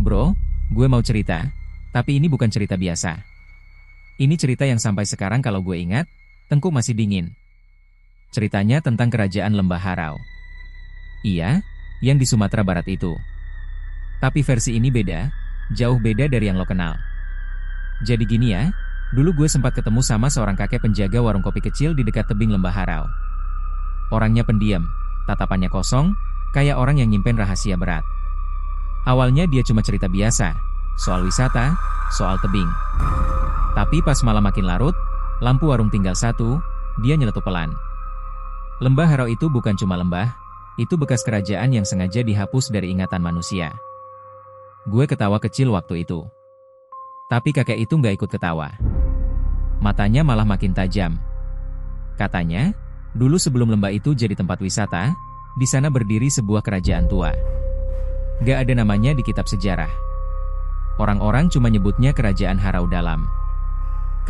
Bro, gue mau cerita, tapi ini bukan cerita biasa. Ini cerita yang sampai sekarang kalau gue ingat, tengkuk masih dingin. Ceritanya tentang kerajaan Lembah Harau. Iya, yang di Sumatera Barat itu. Tapi versi ini beda, jauh beda dari yang lo kenal. Jadi gini ya, dulu gue sempat ketemu sama seorang kakek penjaga warung kopi kecil di dekat tebing Lembah Harau. Orangnya pendiam, tatapannya kosong, kayak orang yang nyimpen rahasia berat. Awalnya dia cuma cerita biasa, soal wisata, soal tebing. Tapi pas malam makin larut, lampu warung tinggal satu, dia nyeletuk pelan. Lembah Harau itu bukan cuma lembah, itu bekas kerajaan yang sengaja dihapus dari ingatan manusia. Gue ketawa kecil waktu itu. Tapi kakek itu nggak ikut ketawa. Matanya malah makin tajam. Katanya, dulu sebelum lembah itu jadi tempat wisata, di sana berdiri sebuah kerajaan tua. Gak ada namanya di kitab sejarah. Orang-orang cuma nyebutnya Kerajaan Harau Dalam.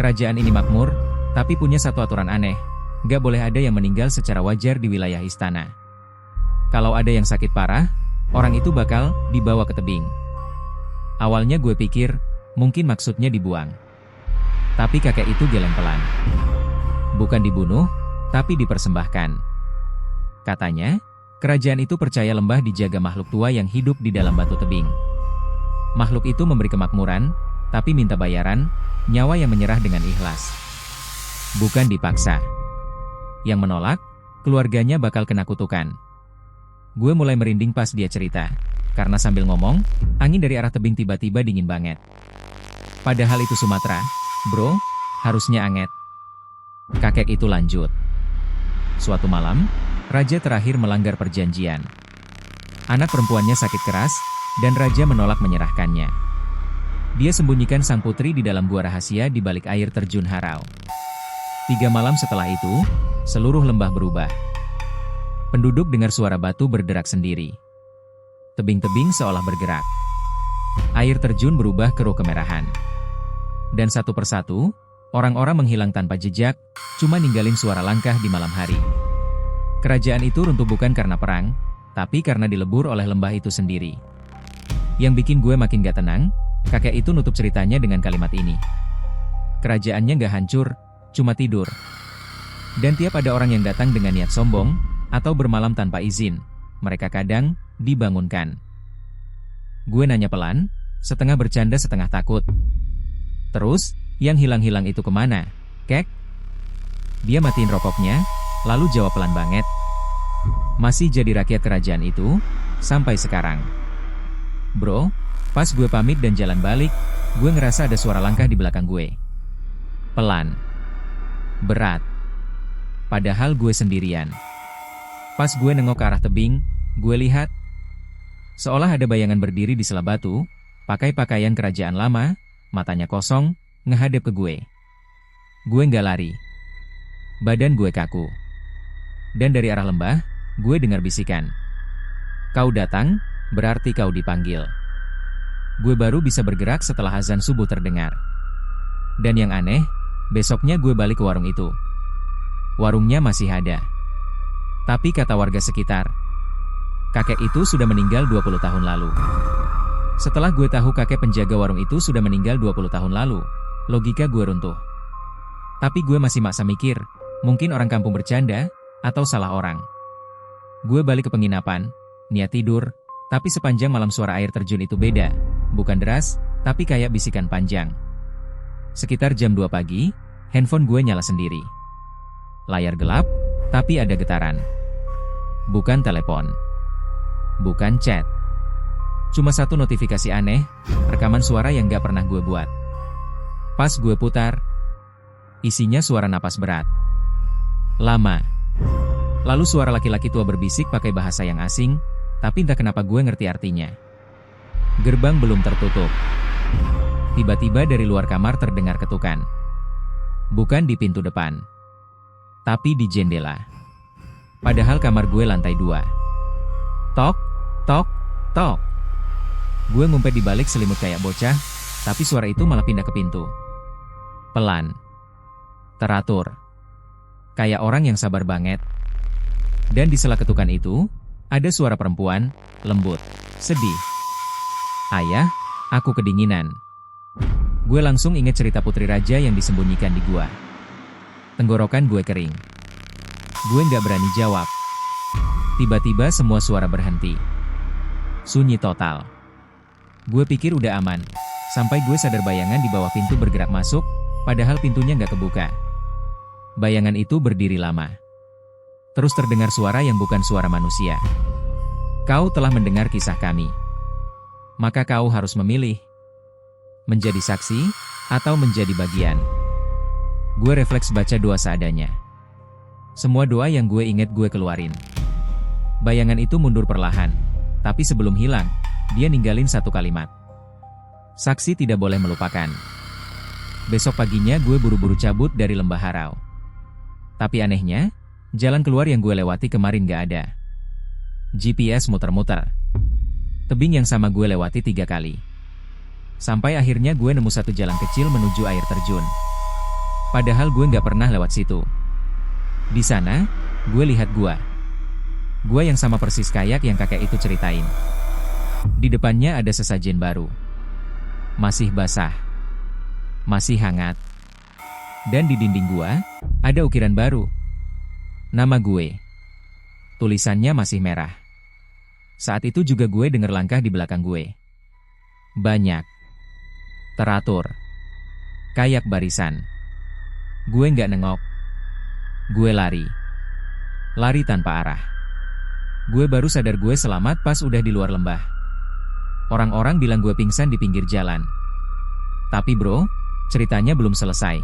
Kerajaan ini makmur, tapi punya satu aturan aneh. Gak boleh ada yang meninggal secara wajar di wilayah istana. Kalau ada yang sakit parah, orang itu bakal dibawa ke tebing. Awalnya gue pikir, mungkin maksudnya dibuang. Tapi kakek itu geleng pelan. Bukan dibunuh, tapi dipersembahkan. Katanya, kerajaan itu percaya lembah dijaga makhluk tua yang hidup di dalam batu tebing. Makhluk itu memberi kemakmuran, tapi minta bayaran, nyawa yang menyerah dengan ikhlas. Bukan dipaksa. Yang menolak, keluarganya bakal kena kutukan. Gue mulai merinding pas dia cerita, karena sambil ngomong, angin dari arah tebing tiba-tiba dingin banget. Padahal itu Sumatera, bro, harusnya anget. Kakek itu lanjut. Suatu malam, raja terakhir melanggar perjanjian. Anak perempuannya sakit keras, dan raja menolak menyerahkannya. Dia sembunyikan sang putri di dalam gua rahasia di balik air terjun Harau. 3 malam setelah itu, seluruh lembah berubah. Penduduk dengar suara batu berderak sendiri. Tebing-tebing seolah bergerak. Air terjun berubah ke kemerahan. Dan satu persatu, orang-orang menghilang tanpa jejak, cuma ninggalin suara langkah di malam hari. Kerajaan itu runtuh bukan karena perang, tapi karena dilebur oleh lembah itu sendiri. Yang bikin gue makin gak tenang, kakek itu nutup ceritanya dengan kalimat ini. Kerajaannya gak hancur, cuma tidur. Dan tiap ada orang yang datang dengan niat sombong, atau bermalam tanpa izin, mereka kadang dibangunkan. Gue nanya pelan, setengah bercanda setengah takut. Terus, yang hilang-hilang itu kemana, kek? Dia matiin rokoknya, lalu jawab pelan banget. Masih jadi rakyat kerajaan itu, sampai sekarang. Bro, pas gue pamit dan jalan balik, gue ngerasa ada suara langkah di belakang gue. Pelan. Berat. Padahal gue sendirian. Pas gue nengok ke arah tebing, gue lihat seolah ada bayangan berdiri di sela batu, pakai pakaian kerajaan lama, matanya kosong, ngehadap ke gue. Gue nggak lari. Badan gue kaku. Dan dari arah lembah, gue dengar bisikan. Kau datang, berarti kau dipanggil. Gue baru bisa bergerak setelah azan subuh terdengar. Dan yang aneh, besoknya gue balik ke warung itu. Warungnya masih ada. Tapi kata warga sekitar, kakek itu sudah meninggal 20 tahun lalu. Setelah gue tahu kakek penjaga warung itu sudah meninggal 20 tahun lalu, logika gue runtuh. Tapi gue masih maksa mikir, mungkin orang kampung bercanda, atau salah orang. Gue balik ke penginapan, niat tidur, tapi sepanjang malam suara air terjun itu beda, bukan deras, tapi kayak bisikan panjang. Sekitar jam 2 pagi, handphone gue nyala sendiri. Layar gelap, tapi ada getaran. Bukan telepon. Bukan chat. Cuma satu notifikasi aneh, rekaman suara yang gak pernah gue buat. Pas gue putar, isinya suara napas berat. Lama. Lalu suara laki-laki tua berbisik pakai bahasa yang asing, tapi entah kenapa gue ngerti artinya. Gerbang belum tertutup. Tiba-tiba dari luar kamar terdengar ketukan. Bukan di pintu depan, tapi di jendela. Padahal kamar gue lantai 2. Tok, tok, tok. Gue ngumpet di balik selimut kayak bocah, tapi suara itu malah pindah ke pintu. Pelan. Teratur. Kayak orang yang sabar banget. Dan di sela ketukan itu, ada suara perempuan, lembut, sedih. Ayah, Aku kedinginan. Gue langsung inget cerita putri raja yang disembunyikan di gua. Tenggorokan gue kering. Gue nggak berani jawab. Tiba-tiba semua suara berhenti. Sunyi total. Gue pikir udah aman, sampai gue sadar bayangan di bawah pintu bergerak masuk, padahal pintunya nggak kebuka. Bayangan itu berdiri lama. Terus terdengar suara yang bukan suara manusia. Kau telah mendengar kisah kami. Maka kau harus memilih. Menjadi saksi, atau menjadi bagian. Gue refleks baca doa seadanya. Semua doa yang gue inget gue keluarin. Bayangan itu mundur perlahan, tapi sebelum hilang, dia ninggalin satu kalimat. Saksi tidak boleh melupakan. Besok paginya gue buru-buru cabut dari Lembah Harau. Tapi anehnya, jalan keluar yang gue lewati kemarin gak ada. GPS muter-muter. Tebing yang sama gue lewati 3 kali. Sampai akhirnya gue nemu satu jalan kecil menuju air terjun. Padahal gue nggak pernah lewat situ. Di sana, gue lihat gua. Gua yang sama persis kayak yang kakek itu ceritain. Di depannya ada sesajen baru. Masih basah. Masih hangat. Dan di dinding gua, ada ukiran baru. Nama gue. Tulisannya masih merah. Saat itu juga gue dengar langkah di belakang gue. Banyak. Teratur. Kayak barisan. Gue nggak nengok. Gue lari. Lari tanpa arah. Gue baru sadar gue selamat pas udah di luar lembah. Orang-orang bilang gue pingsan di pinggir jalan. Tapi bro, ceritanya belum selesai.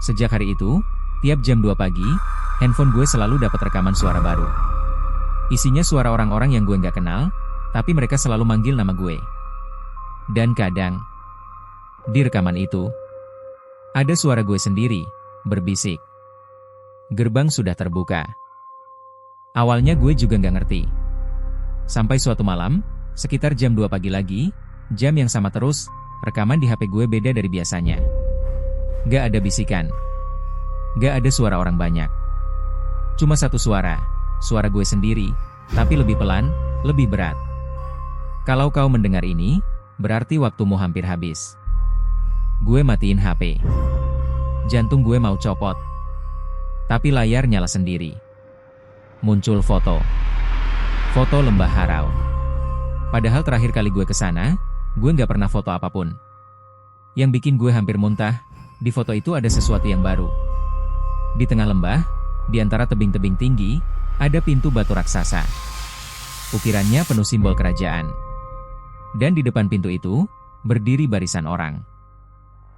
Sejak hari itu, tiap jam 2 pagi, handphone gue selalu dapat rekaman suara baru. Isinya suara orang-orang yang gue nggak kenal, tapi mereka selalu manggil nama gue. Dan kadang, di rekaman itu, ada suara gue sendiri, berbisik. Gerbang sudah terbuka. Awalnya gue juga nggak ngerti. Sampai suatu malam, sekitar jam 2 pagi lagi, jam yang sama terus, rekaman di HP gue beda dari biasanya. Gak ada bisikan. Gak ada suara orang banyak. Cuma satu suara, suara gue sendiri, tapi lebih pelan, lebih berat. Kalau kau mendengar ini, berarti waktumu hampir habis. Gue matiin HP. Jantung gue mau copot. Tapi layar nyala sendiri. Muncul foto. Foto Lembah Harau. Padahal terakhir kali gue kesana, gue nggak pernah foto apapun. Yang bikin gue hampir muntah, di foto itu ada sesuatu yang baru. Di tengah lembah, di antara tebing-tebing tinggi, ada pintu batu raksasa. Ukirannya penuh simbol kerajaan. Dan di depan pintu itu, berdiri barisan orang.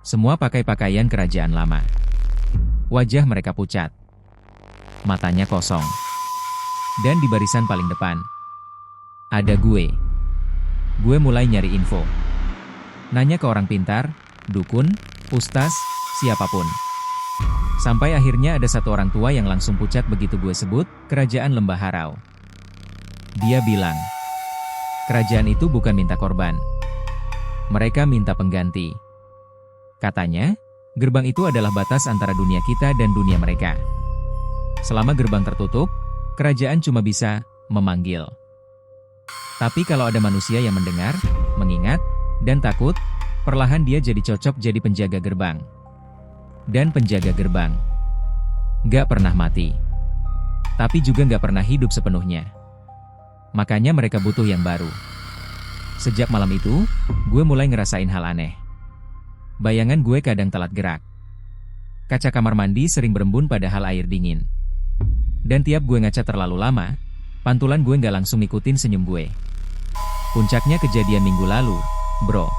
Semua pakai pakaian kerajaan lama. Wajah mereka pucat. Matanya kosong. Dan di barisan paling depan, ada gue. Gue mulai nyari info. Nanya ke orang pintar, dukun, ustaz, siapapun. Sampai akhirnya ada satu orang tua yang langsung pucat begitu gue sebut, Kerajaan Lembah Harau. Dia bilang, kerajaan itu bukan minta korban. Mereka minta pengganti. Katanya, gerbang itu adalah batas antara dunia kita dan dunia mereka. Selama gerbang tertutup, kerajaan cuma bisa memanggil. Tapi kalau ada manusia yang mendengar, mengingat, dan takut, perlahan dia jadi cocok jadi penjaga gerbang. Dan penjaga gerbang gak pernah mati. Tapi juga gak pernah hidup sepenuhnya. Makanya mereka butuh yang baru. Sejak malam itu, gue mulai ngerasain hal aneh. Bayangan gue kadang telat gerak. Kaca kamar mandi sering berembun padahal air dingin. Dan tiap gue ngaca terlalu lama, pantulan gue gak langsung ngikutin senyum gue. Puncaknya kejadian minggu lalu, bro.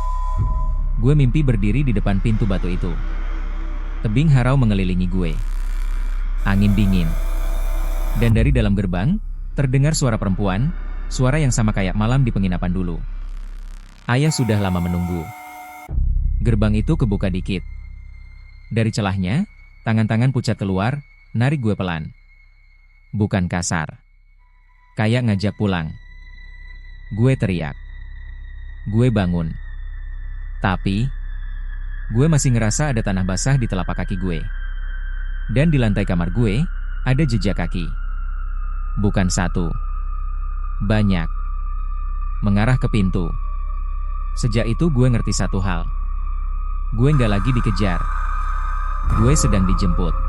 Gue mimpi berdiri di depan pintu batu itu. Tebing harau mengelilingi gue. Angin dingin. Dan dari dalam gerbang, terdengar suara perempuan, suara yang sama kayak malam di penginapan dulu. Ayah sudah lama menunggu. Gerbang itu kebuka dikit. Dari celahnya, tangan-tangan pucat keluar, narik gue pelan. Bukan kasar. Kayak ngajak pulang. Gue teriak. Gue bangun. Tapi, gue masih ngerasa ada tanah basah di telapak kaki gue. Dan di lantai kamar gue, ada jejak kaki. Bukan satu. Banyak. Mengarah ke pintu. Sejak itu gue ngerti satu hal. Gue nggak lagi dikejar. Gue sedang dijemput.